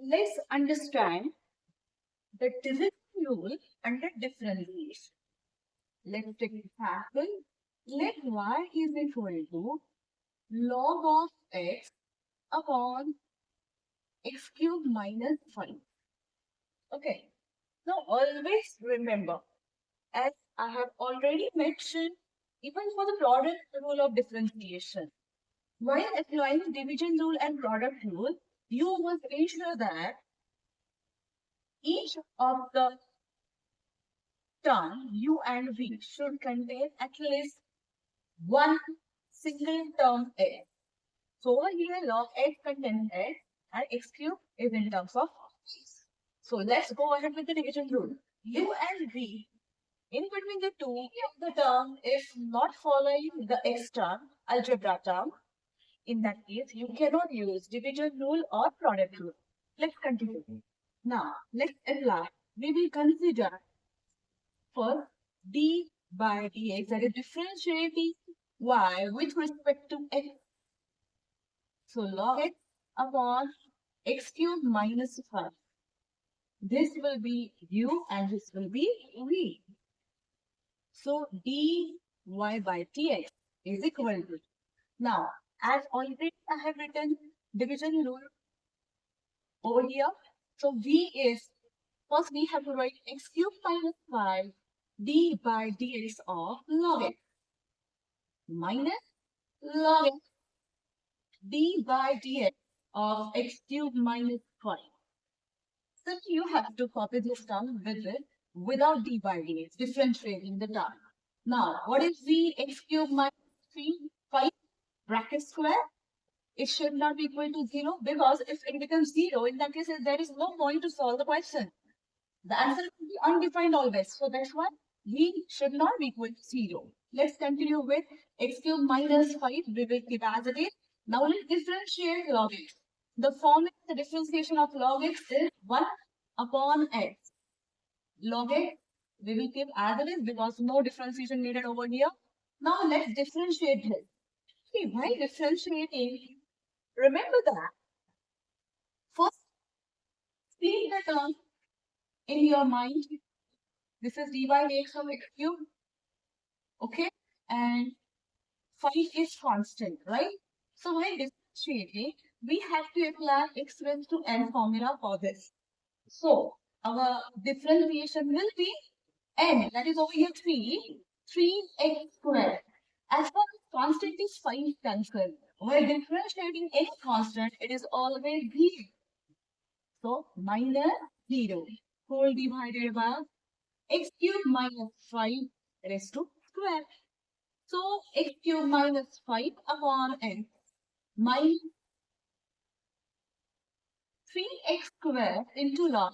let's understand the division rule under differentiation. Let's take an example. Let y is equal to log of x upon x cubed minus 5. Okay. Now always remember, as I have already mentioned, even for the product rule of differentiation, while applying division rule and product rule, you must ensure that each of the term u and v should contain at least one single term x. So over here log x contains x and x cube is in terms of x. So let's go ahead with the division rule. U and v, in between the two, if the term is not following the x term, algebra term, in that case, you cannot use division rule or product rule. Let's continue. Now, let's apply. We will consider for d by dx, that is differentiating y with respect to x. So log x upon x cubed minus 5. This will be u and this will be v. So dy by dx is equal to. Now, as already I have written division rule over here. So v is, first we have to write x cubed minus 5 d by dx of log x minus log x d by dx of x cubed minus 5. So you have to copy this term with it without d by dx, differentiating the term. Now, what is v x cubed minus 5 bracket square? It should not be equal to 0, because if it becomes 0, in that case, there is no point to solve the question. The answer will be undefined always. So that's why v should not be equal to 0. Let's continue with x cubed minus 5. We will keep as it is. Now let's differentiate log x. The formula of the differentiation of log x is 1 upon x. Log x we will keep as it is because no differentiation needed over here. Now let's differentiate this. See, while differentiating, remember that first see the term in your mind. This is d by dx of x cubed. Okay, and 5 is constant, right? So while differentiating, we have to apply x raised to n formula for this. So our differentiation will be n, that is over here 3x squared. As far as constant is 5 concerned, while differentiating any constant, it is always 0. So minus 0 whole divided by x cubed minus 5 raised to square. So x cubed minus 5 upon n minus 3x squared into log.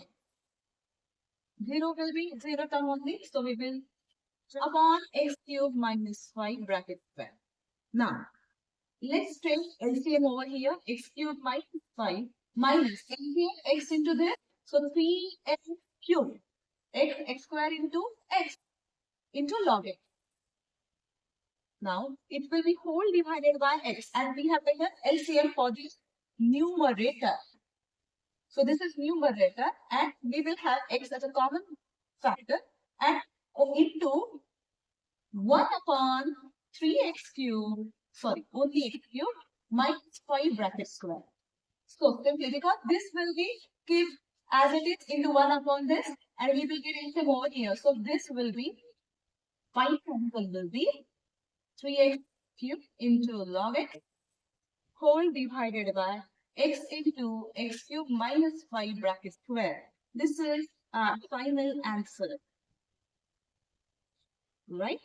0 will be 0 term only. So we will upon x cubed minus 5 bracket square. Now, let's take LCM over here. X cubed minus 5 minus x into this. So 3x cubed. X square into x into log x. Now, it will be whole divided by x. And we have taken LCM for the numerator. So this is numerator and we will have x as a common factor and into 1 upon 3x cubed, only x cubed minus 5 bracket square. So simply because this will be kept as it is into 1 upon this and we will get into over here. So this will be 5 cancel will be 3x cubed into log x whole divided by x into x cubed minus 5 bracket square. This is our final answer. Right?